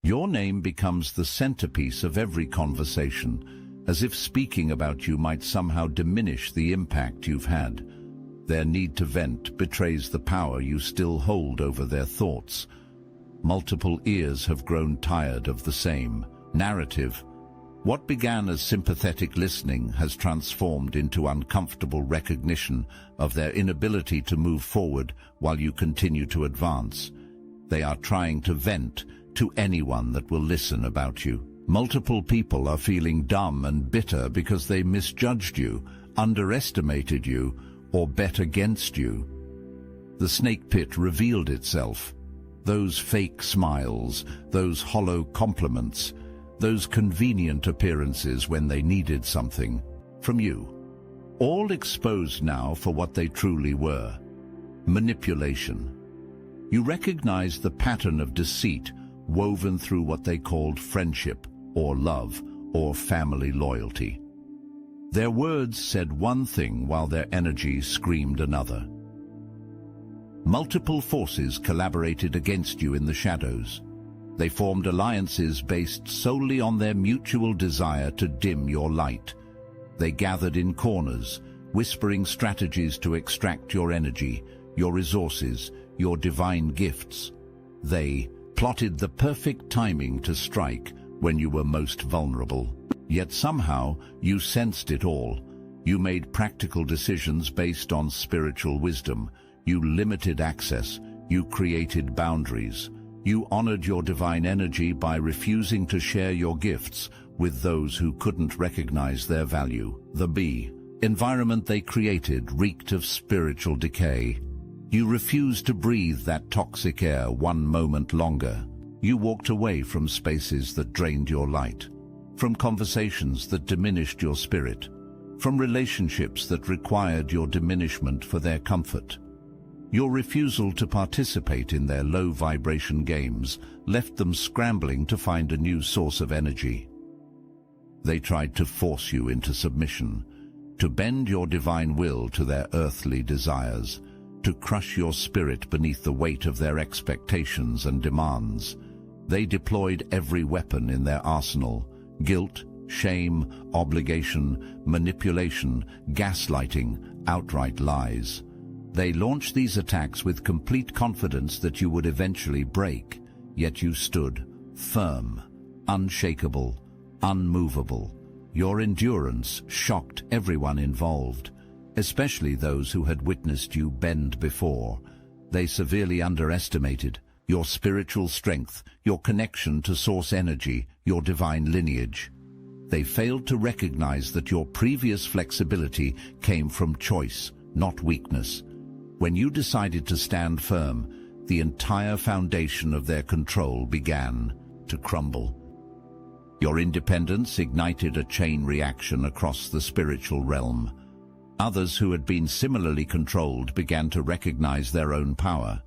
Your name becomes the centerpiece of every conversation, as if speaking about you might somehow diminish the impact you've had. Their need to vent betrays the power you still hold over their thoughts. Multiple ears have grown tired of the same narrative. What began as sympathetic listening has transformed into uncomfortable recognition of their inability to move forward while you continue to advance. They are trying to vent to anyone that will listen about you. Multiple people are feeling dumb and bitter because they misjudged you, underestimated you, or bet against you. The snake pit revealed itself. Those fake smiles, those hollow compliments, those convenient appearances when they needed something from you. All exposed now for what they truly were: manipulation. You recognize the pattern of deceit woven through what they called friendship, or love, or family loyalty. Their words said one thing while their energy screamed another. Multiple forces collaborated against you in the shadows. They formed alliances based solely on their mutual desire to dim your light. They gathered in corners, whispering strategies to extract your energy, your resources, your divine gifts. They plotted the perfect timing to strike when you were most vulnerable. Yet somehow you sensed it all. You made practical decisions based on spiritual wisdom. You limited access. You created boundaries. You honored your divine energy by refusing to share your gifts with those who couldn't recognize their value. The environment they created reeked of spiritual decay. You refused to breathe that toxic air one moment longer. You walked away from spaces that drained your light, from conversations that diminished your spirit, from relationships that required your diminishment for their comfort. Your refusal to participate in their low-vibration games left them scrambling to find a new source of energy. They tried to force you into submission, to bend your divine will to their earthly desires, to crush your spirit beneath the weight of their expectations and demands. They deployed every weapon in their arsenal: guilt, shame, obligation, manipulation, gaslighting, outright lies. They launched these attacks with complete confidence that you would eventually break, yet you stood firm, unshakable, unmovable. Your endurance shocked everyone involved, especially those who had witnessed you bend before. They severely underestimated your spiritual strength, your connection to source energy, your divine lineage. They failed to recognize that your previous flexibility came from choice, not weakness. When you decided to stand firm, the entire foundation of their control began to crumble. Your independence ignited a chain reaction across the spiritual realm. Others who had been similarly controlled began to recognize their own power.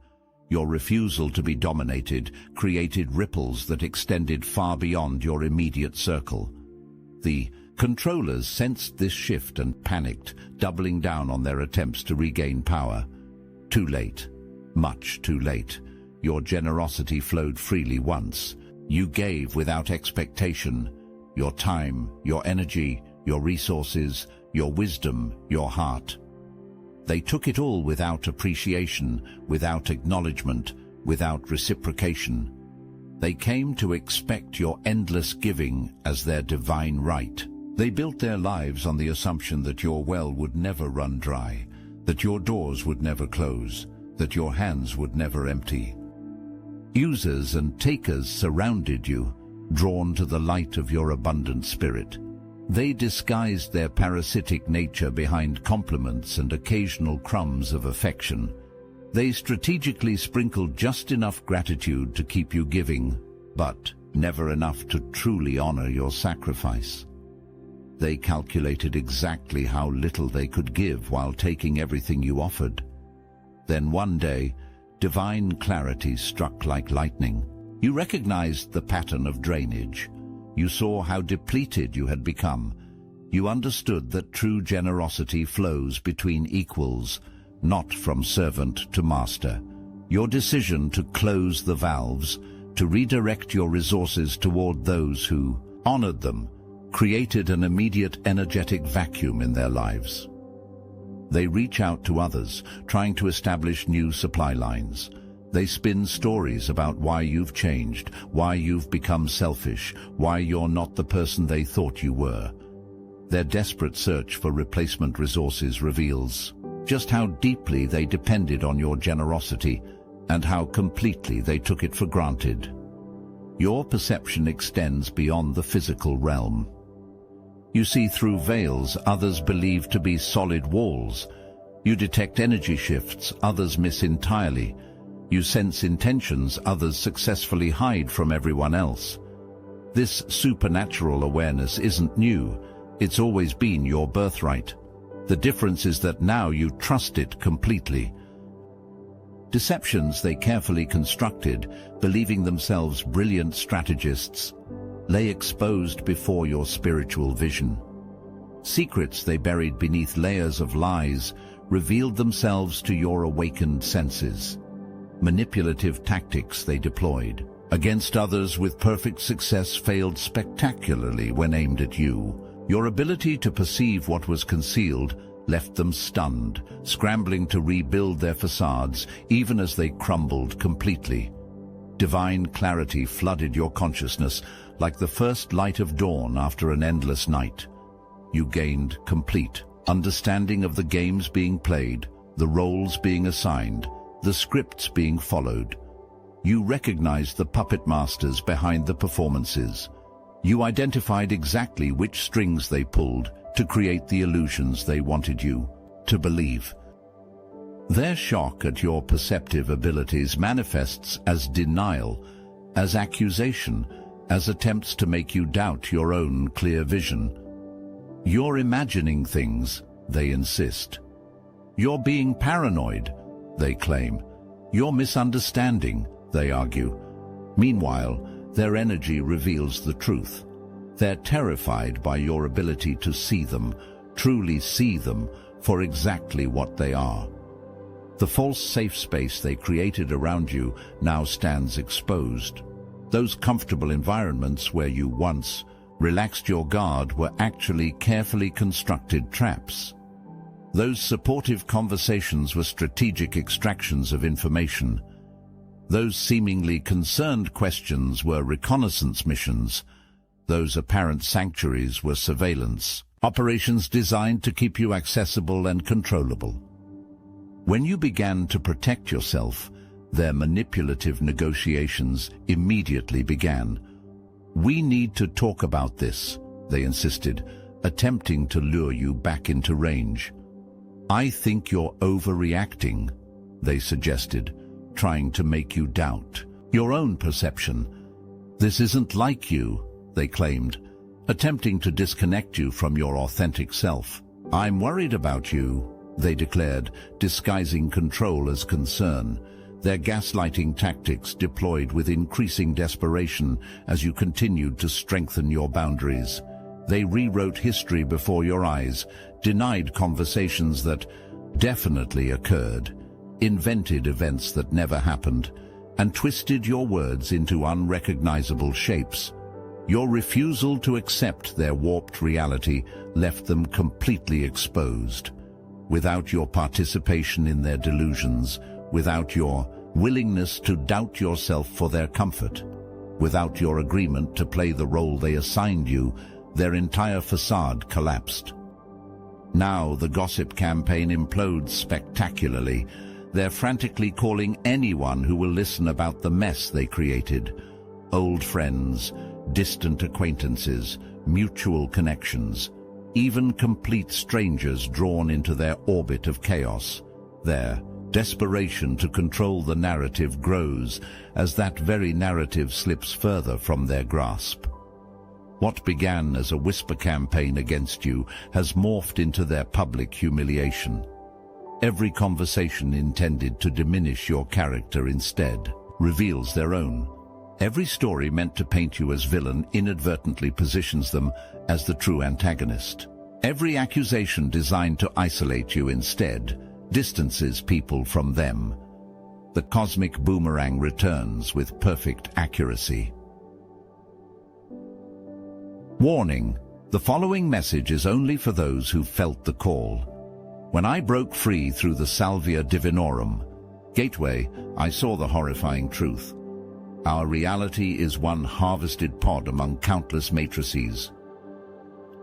Your refusal to be dominated created ripples that extended far beyond your immediate circle. The controllers sensed this shift and panicked, doubling down on their attempts to regain power. Too late. Much too late. Your generosity flowed freely once. You gave without expectation. Your time, your energy, your resources, your wisdom, your heart. They took it all without appreciation, without acknowledgement, without reciprocation. They came to expect your endless giving as their divine right. They built their lives on the assumption that your well would never run dry, that your doors would never close, that your hands would never empty. Users and takers surrounded you, drawn to the light of your abundant spirit. They disguised their parasitic nature behind compliments and occasional crumbs of affection. They strategically sprinkled just enough gratitude to keep you giving, but never enough to truly honor your sacrifice. They calculated exactly how little they could give while taking everything you offered. Then one day, divine clarity struck like lightning. You recognized the pattern of drainage. You saw how depleted you had become. You understood that true generosity flows between equals, not from servant to master. Your decision to close the valves, to redirect your resources toward those who honored them, created an immediate energetic vacuum in their lives. They reach out to others, trying to establish new supply lines. They spin stories about why you've changed, why you've become selfish, why you're not the person they thought you were. Their desperate search for replacement resources reveals just how deeply they depended on your generosity and how completely they took it for granted. Your perception extends beyond the physical realm. You see through veils others believe to be solid walls. You detect energy shifts others miss entirely. You sense intentions others successfully hide from everyone else. This supernatural awareness isn't new. It's always been your birthright. The difference is that now you trust it completely. Deceptions they carefully constructed, believing themselves brilliant strategists, lay exposed before your spiritual vision. Secrets they buried beneath layers of lies revealed themselves to your awakened senses. Manipulative tactics they deployed against others with perfect success failed spectacularly when aimed at you. Your ability to perceive what was concealed left them stunned, scrambling to rebuild their facades even as they crumbled completely. Divine clarity flooded your consciousness like the first light of dawn after an endless night. You gained complete understanding of the games being played, the roles being assigned, the scripts being followed. You recognized the puppet masters behind the performances. You identified exactly which strings they pulled to create the illusions they wanted you to believe. Their shock at your perceptive abilities manifests as denial, as accusation, as attempts to make you doubt your own clear vision. You're imagining things, they insist. You're being paranoid, they claim. You're misunderstanding, they argue. Meanwhile, their energy reveals the truth. They're terrified by your ability to see them, truly see them, for exactly what they are. The false safe space they created around you now stands exposed. Those comfortable environments where you once relaxed your guard were actually carefully constructed traps. Those supportive conversations were strategic extractions of information. Those seemingly concerned questions were reconnaissance missions. Those apparent sanctuaries were surveillance operations designed to keep you accessible and controllable. When you began to protect yourself, their manipulative negotiations immediately began. "We need to talk about this," they insisted, attempting to lure you back into range. "I think you're overreacting," they suggested, trying to make you doubt your own perception. "This isn't like you," they claimed, attempting to disconnect you from your authentic self. "I'm worried about you," they declared, disguising control as concern. Their gaslighting tactics deployed with increasing desperation as you continued to strengthen your boundaries. They rewrote history before your eyes, denied conversations that definitely occurred, invented events that never happened, and twisted your words into unrecognizable shapes. Your refusal to accept their warped reality left them completely exposed. Without your participation in their delusions, without your willingness to doubt yourself for their comfort, without your agreement to play the role they assigned you, their entire facade collapsed. Now the gossip campaign implodes spectacularly. They're frantically calling anyone who will listen about the mess they created. Old friends, distant acquaintances, mutual connections, even complete strangers drawn into their orbit of chaos. Their desperation to control the narrative grows as that very narrative slips further from their grasp. What began as a whisper campaign against you has morphed into their public humiliation. Every conversation intended to diminish your character instead reveals their own. Every story meant to paint you as villain inadvertently positions them as the true antagonist. Every accusation designed to isolate you instead distances people from them. The cosmic boomerang returns with perfect accuracy. Warning: the following message is only for those who felt the call. When I broke free through the Salvia Divinorum gateway, I saw the horrifying truth. Our reality is one harvested pod among countless matrices.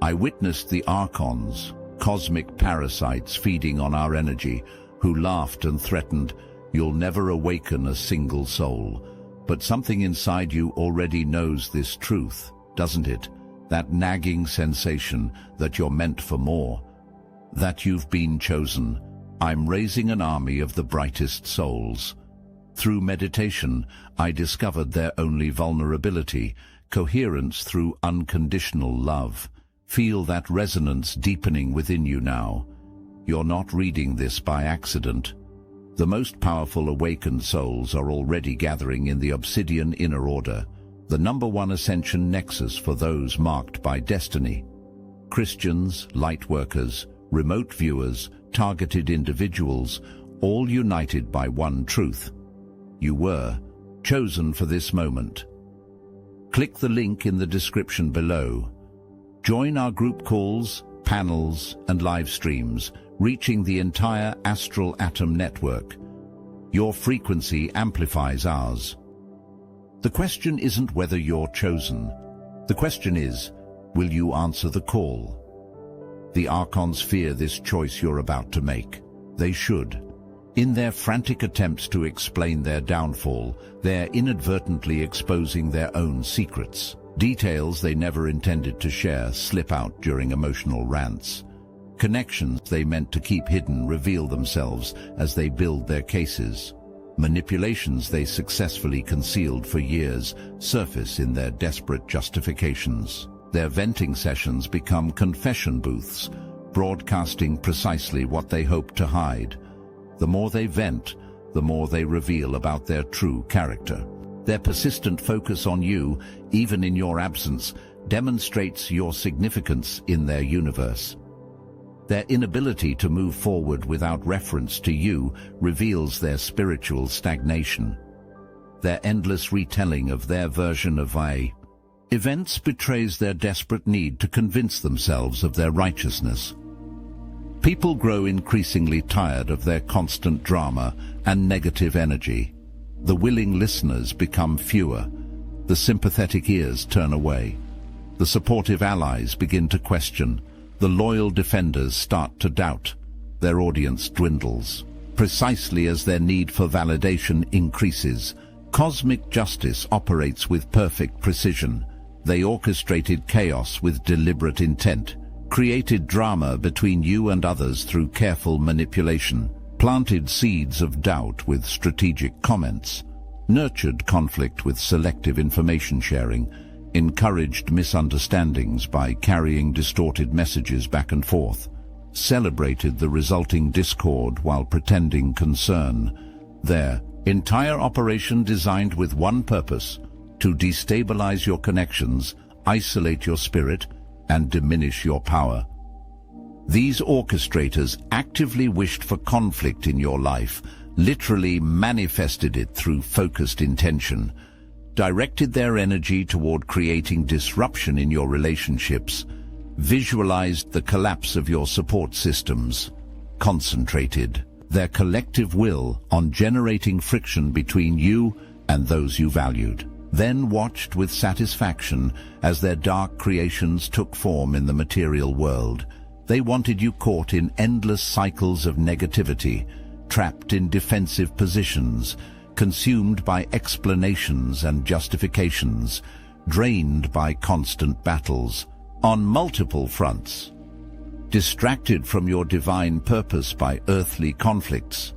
I witnessed the archons, cosmic parasites feeding on our energy, who laughed and threatened, "You'll never awaken a single soul." But something inside you already knows this truth, doesn't it? That nagging sensation that you're meant for more, that you've been chosen. I'm raising an army of the brightest souls. Through meditation, I discovered their only vulnerability, coherence through unconditional love. Feel that resonance deepening within you now. You're not reading this by accident. The most powerful awakened souls are already gathering in the Obsidian Inner Order, the #1 ascension nexus for those marked by destiny. Christians, lightworkers, remote viewers, targeted individuals, all united by one truth. You were chosen for this moment. Click the link in the description below. Join our group calls, panels, and live streams, reaching the entire Astral Atom network. Your frequency amplifies ours. The question isn't whether you're chosen. The question is, will you answer the call? The Archons fear this choice you're about to make. They should. In their frantic attempts to explain their downfall, they're inadvertently exposing their own secrets. Details they never intended to share slip out during emotional rants. Connections they meant to keep hidden reveal themselves as they build their cases. Manipulations they successfully concealed for years surface in their desperate justifications. Their venting sessions become confession booths, broadcasting precisely what they hope to hide. The more they vent, the more they reveal about their true character. Their persistent focus on you, even in your absence, demonstrates your significance in their universe. Their inability to move forward without reference to you reveals their spiritual stagnation. Their endless retelling of their version of events betrays their desperate need to convince themselves of their righteousness. People grow increasingly tired of their constant drama and negative energy. The willing listeners become fewer. The sympathetic ears turn away. The supportive allies begin to question. The loyal defenders start to doubt. Their audience dwindles. Precisely as their need for validation increases, cosmic justice operates with perfect precision. They orchestrated chaos with deliberate intent, created drama between you and others through careful manipulation, planted seeds of doubt with strategic comments, nurtured conflict with selective information sharing, encouraged misunderstandings by carrying distorted messages back and forth, celebrated the resulting discord while pretending concern. Their entire operation designed with one purpose: to destabilize your connections, isolate your spirit, and diminish your power. These orchestrators actively wished for conflict in your life, literally manifested it through focused intention, directed their energy toward creating disruption in your relationships, visualized the collapse of your support systems, concentrated their collective will on generating friction between you and those you valued, then watched with satisfaction as their dark creations took form in the material world. They wanted you caught in endless cycles of negativity, trapped in defensive positions, consumed by explanations and justifications, drained by constant battles, on multiple fronts, distracted from your divine purpose by earthly conflicts,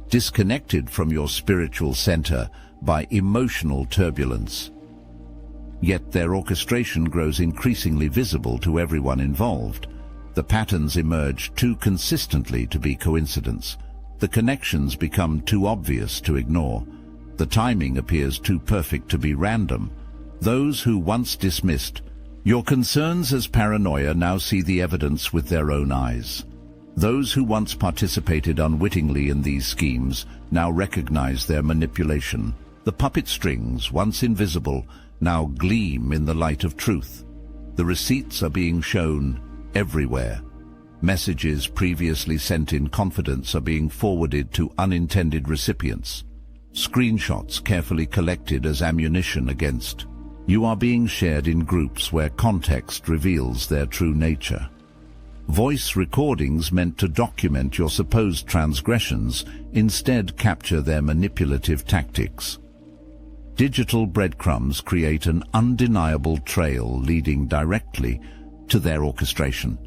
disconnected from your spiritual center by emotional turbulence. Yet their orchestration grows increasingly visible to everyone involved. The patterns emerge too consistently to be coincidence. The connections become too obvious to ignore. The timing appears too perfect to be random. Those who once dismissed your concerns as paranoia now see the evidence with their own eyes. Those who once participated unwittingly in these schemes now recognize their manipulation. The puppet strings, once invisible, now gleam in the light of truth. The receipts are being shown everywhere. Messages previously sent in confidence are being forwarded to unintended recipients. Screenshots carefully collected as ammunition against you are being shared in groups where context reveals their true nature. Voice recordings meant to document your supposed transgressions instead capture their manipulative tactics. Digital breadcrumbs create an undeniable trail leading directly to their orchestration.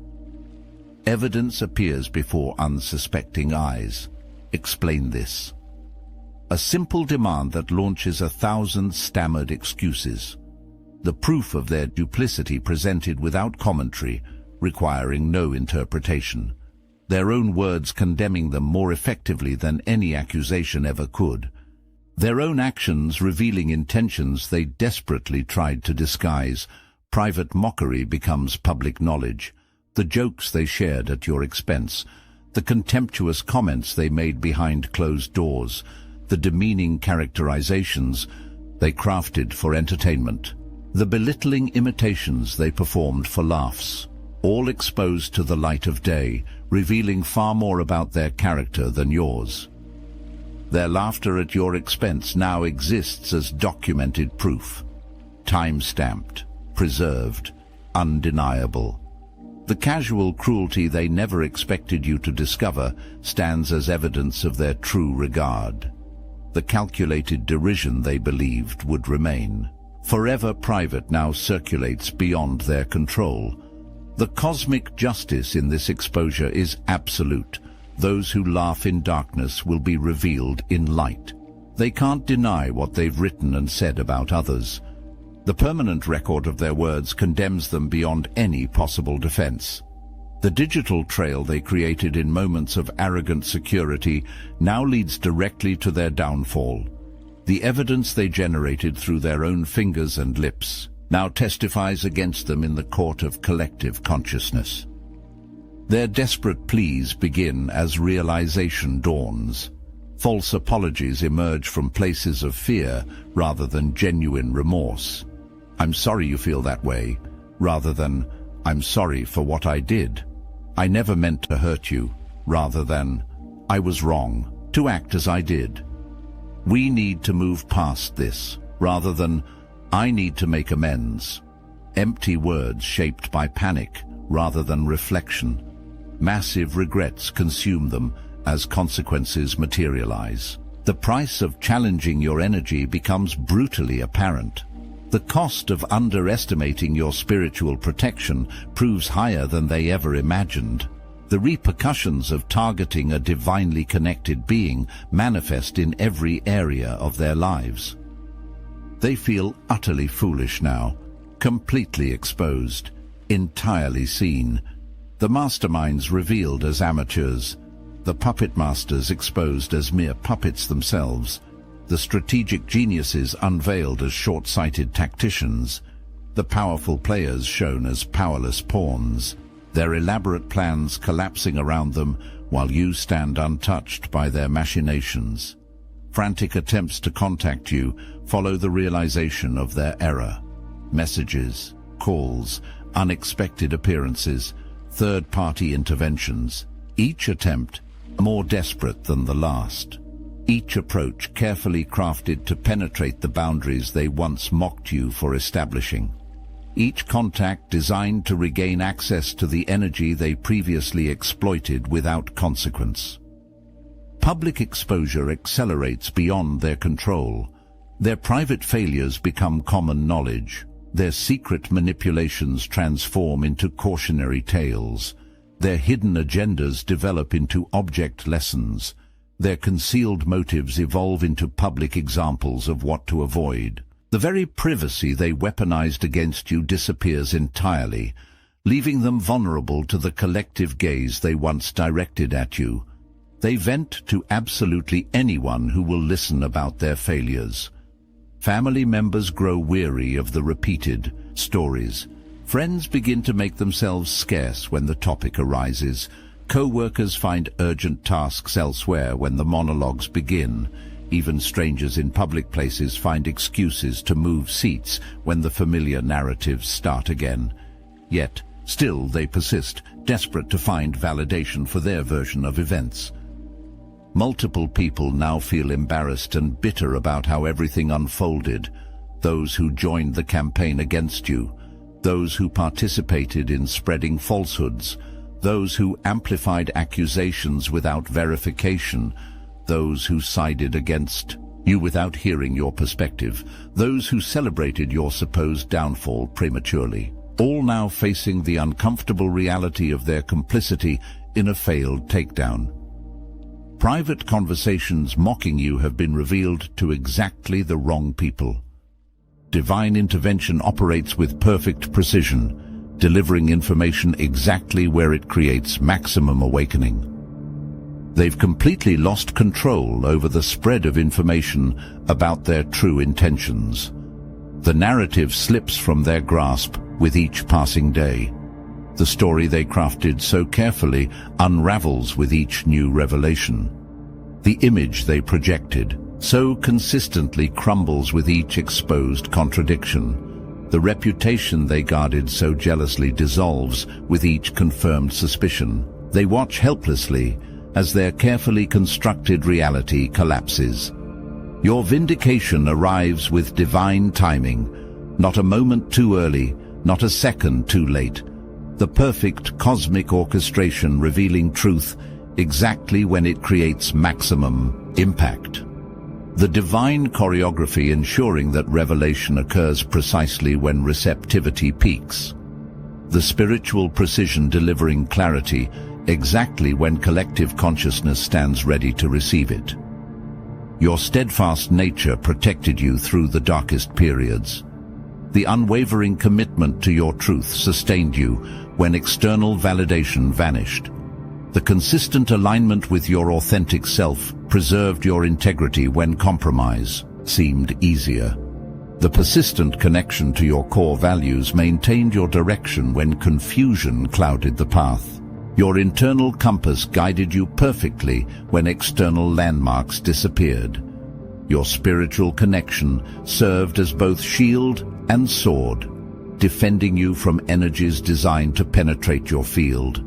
Evidence appears before unsuspecting eyes. Explain this. A simple demand that launches 1,000 stammered excuses. The proof of their duplicity presented without commentary, requiring no interpretation. Their own words condemning them more effectively than any accusation ever could. Their own actions revealing intentions they desperately tried to disguise. Private mockery becomes public knowledge. The jokes they shared at your expense, the contemptuous comments they made behind closed doors, the demeaning characterizations they crafted for entertainment, the belittling imitations they performed for laughs, all exposed to the light of day, revealing far more about their character than yours. Their laughter at your expense now exists as documented proof, time-stamped, preserved, undeniable. The casual cruelty they never expected you to discover stands as evidence of their true regard. The calculated derision they believed would remain forever private now circulates beyond their control. The cosmic justice in this exposure is absolute. Those who laugh in darkness will be revealed in light. They can't deny what they've written and said about others. The permanent record of their words condemns them beyond any possible defense. The digital trail they created in moments of arrogant security now leads directly to their downfall. The evidence they generated through their own fingers and lips now testifies against them in the court of collective consciousness. Their desperate pleas begin as realization dawns. False apologies emerge from places of fear rather than genuine remorse. I'm sorry you feel that way, rather than I'm sorry for what I did. I never meant to hurt you, rather than I was wrong to act as I did. We need to move past this, rather than I need to make amends. Empty words shaped by panic rather than reflection. Massive regrets consume them as consequences materialize. The price of challenging your energy becomes brutally apparent. The cost of underestimating your spiritual protection proves higher than they ever imagined. The repercussions of targeting a divinely connected being manifest in every area of their lives. They feel utterly foolish now, completely exposed, entirely seen. The masterminds revealed as amateurs, the puppet masters exposed as mere puppets themselves, the strategic geniuses unveiled as short-sighted tacticians, the powerful players shown as powerless pawns, their elaborate plans collapsing around them while you stand untouched by their machinations. Frantic attempts to contact you follow the realization of their error. Messages, calls, unexpected appearances, third-party interventions, each attempt more desperate than the last. Each approach carefully crafted to penetrate the boundaries they once mocked you for establishing. Each contact designed to regain access to the energy they previously exploited without consequence. Public exposure accelerates beyond their control. Their private failures become common knowledge. Their secret manipulations transform into cautionary tales. Their hidden agendas develop into object lessons. Their concealed motives evolve into public examples of what to avoid. The very privacy they weaponized against you disappears entirely, leaving them vulnerable to the collective gaze they once directed at you. They vent to absolutely anyone who will listen about their failures. Family members grow weary of the repeated stories. Friends begin to make themselves scarce when the topic arises. Co-workers find urgent tasks elsewhere when the monologues begin. Even strangers in public places find excuses to move seats when the familiar narratives start again. Yet, still they persist, desperate to find validation for their version of events. Multiple people now feel embarrassed and bitter about how everything unfolded. Those who joined the campaign against you, those who participated in spreading falsehoods, those who amplified accusations without verification, those who sided against you without hearing your perspective, those who celebrated your supposed downfall prematurely, all now facing the uncomfortable reality of their complicity in a failed takedown. Private conversations mocking you have been revealed to exactly the wrong people. Divine intervention operates with perfect precision, delivering information exactly where it creates maximum awakening. They've completely lost control over the spread of information about their true intentions. The narrative slips from their grasp with each passing day. The story they crafted so carefully unravels with each new revelation. The image they projected so consistently crumbles with each exposed contradiction. The reputation they guarded so jealously dissolves with each confirmed suspicion. They watch helplessly as their carefully constructed reality collapses. Your vindication arrives with divine timing, not a moment too early, not a second too late. The perfect cosmic orchestration revealing truth exactly when it creates maximum impact. The divine choreography ensuring that revelation occurs precisely when receptivity peaks. The spiritual precision delivering clarity exactly when collective consciousness stands ready to receive it. Your steadfast nature protected you through the darkest periods. The unwavering commitment to your truth sustained you when external validation vanished. The consistent alignment with your authentic self preserved your integrity when compromise seemed easier. The persistent connection to your core values maintained your direction when confusion clouded the path. Your internal compass guided you perfectly when external landmarks disappeared. Your spiritual connection served as both shield and sword, defending you from energies designed to penetrate your field,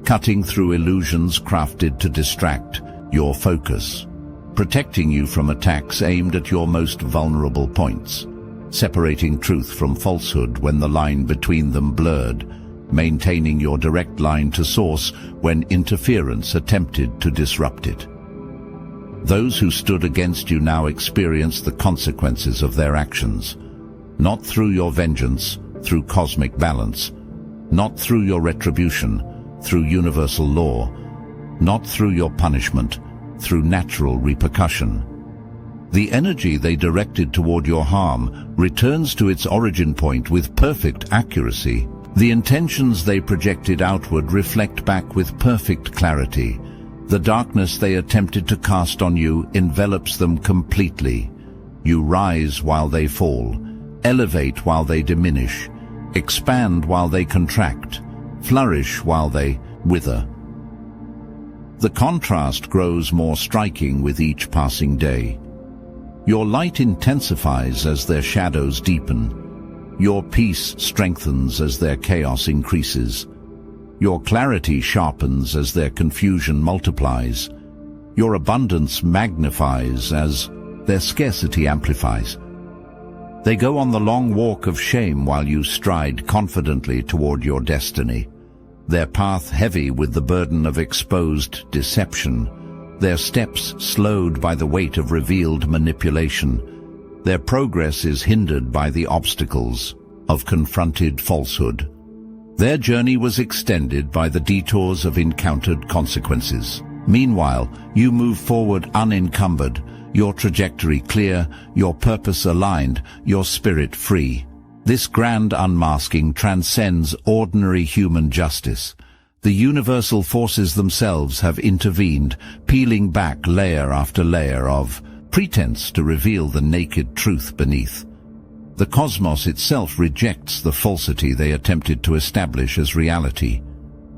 cutting through illusions crafted to distract your focus, protecting you from attacks aimed at your most vulnerable points, separating truth from falsehood when the line between them blurred, maintaining your direct line to source when interference attempted to disrupt it. Those who stood against you now experience the consequences of their actions, not through your vengeance, through cosmic balance, not through your retribution, through universal law, not through your punishment, through natural repercussion. The energy they directed toward your harm returns to its origin point with perfect accuracy. The intentions they projected outward reflect back with perfect clarity. The darkness they attempted to cast on you envelops them completely. You rise while they fall, elevate while they diminish, expand while they contract, flourish while they wither. The contrast grows more striking with each passing day. Your light intensifies as their shadows deepen. Your peace strengthens as their chaos increases. Your clarity sharpens as their confusion multiplies. Your abundance magnifies as their scarcity amplifies. They go on the long walk of shame while you stride confidently toward your destiny. Their path heavy with the burden of exposed deception. Their steps slowed by the weight of revealed manipulation. Their progress is hindered by the obstacles of confronted falsehood. Their journey was extended by the detours of encountered consequences. Meanwhile, you move forward unencumbered, your trajectory clear, your purpose aligned, your spirit free. This grand unmasking transcends ordinary human justice. The universal forces themselves have intervened, peeling back layer after layer of pretense to reveal the naked truth beneath. The cosmos itself rejects the falsity they attempted to establish as reality.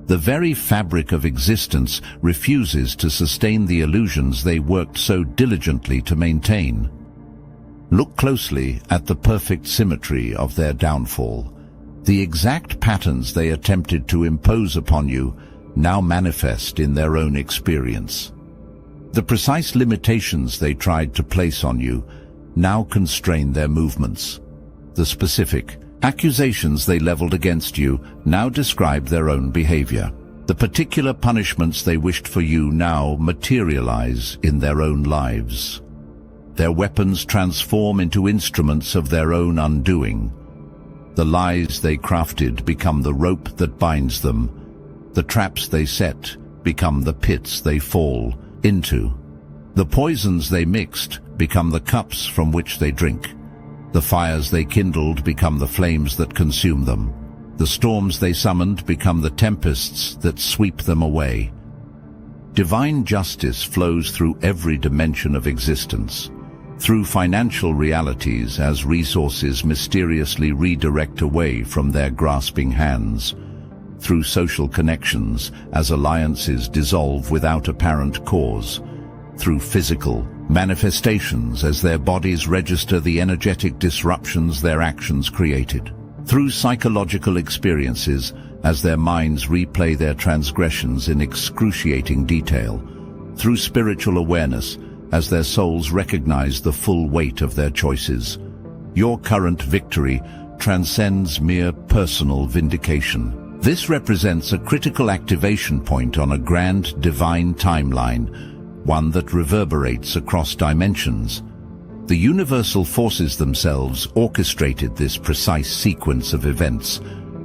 The very fabric of existence refuses to sustain the illusions they worked so diligently to maintain. Look closely at the perfect symmetry of their downfall. The exact patterns they attempted to impose upon you now manifest in their own experience. The precise limitations they tried to place on you now constrain their movements. The specific accusations they leveled against you now describe their own behavior. The particular punishments they wished for you now materialize in their own lives. Their weapons transform into instruments of their own undoing. The lies they crafted become the rope that binds them. The traps they set become the pits they fall into. The poisons they mixed become the cups from which they drink. The fires they kindled become the flames that consume them. The storms they summoned become the tempests that sweep them away. Divine justice flows through every dimension of existence. Through financial realities as resources mysteriously redirect away from their grasping hands. Through social connections as alliances dissolve without apparent cause. Through physical manifestations as their bodies register the energetic disruptions their actions created. Through psychological experiences as their minds replay their transgressions in excruciating detail. Through spiritual awareness as their souls recognize the full weight of their choices. Your current victory transcends mere personal vindication. This represents a critical activation point on a grand divine timeline, one that reverberates across dimensions. The universal forces themselves orchestrated this precise sequence of events,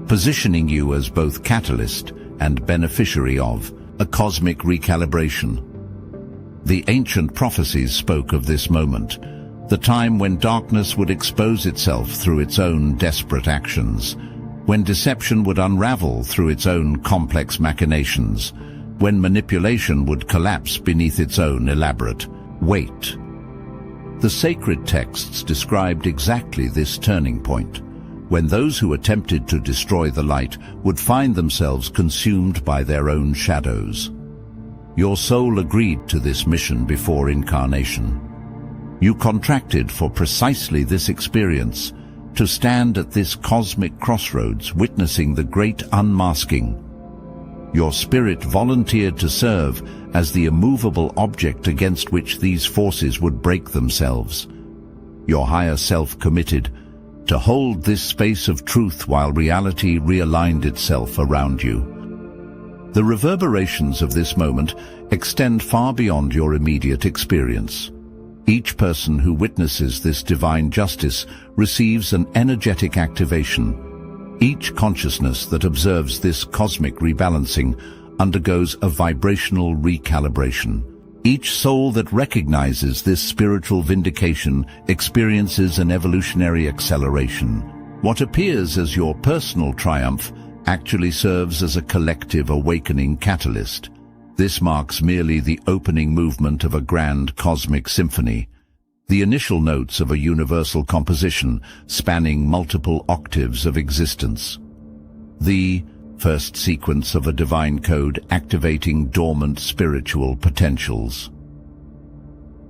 positioning you as both catalyst and beneficiary of a cosmic recalibration. The ancient prophecies spoke of this moment, the time when darkness would expose itself through its own desperate actions, when deception would unravel through its own complex machinations, when manipulation would collapse beneath its own elaborate weight. The sacred texts described exactly this turning point, when those who attempted to destroy the light would find themselves consumed by their own shadows. Your soul agreed to this mission before incarnation. You contracted for precisely this experience, to stand at this cosmic crossroads witnessing the great unmasking. Your spirit volunteered to serve as the immovable object against which these forces would break themselves. Your higher self committed to hold this space of truth while reality realigned itself around you. The reverberations of this moment extend far beyond your immediate experience. Each person who witnesses this divine justice receives an energetic activation. Each consciousness that observes this cosmic rebalancing undergoes a vibrational recalibration. Each soul that recognizes this spiritual vindication experiences an evolutionary acceleration. What appears as your personal triumph actually serves as a collective awakening catalyst. This marks merely the opening movement of a grand cosmic symphony, the initial notes of a universal composition spanning multiple octaves of existence. The first sequence of a divine code activating dormant spiritual potentials.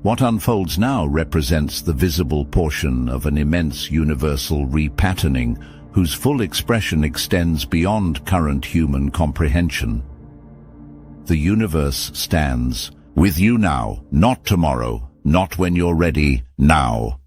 What unfolds now represents the visible portion of an immense universal repatterning whose full expression extends beyond current human comprehension. The universe stands with you now, not tomorrow, not when you're ready, now.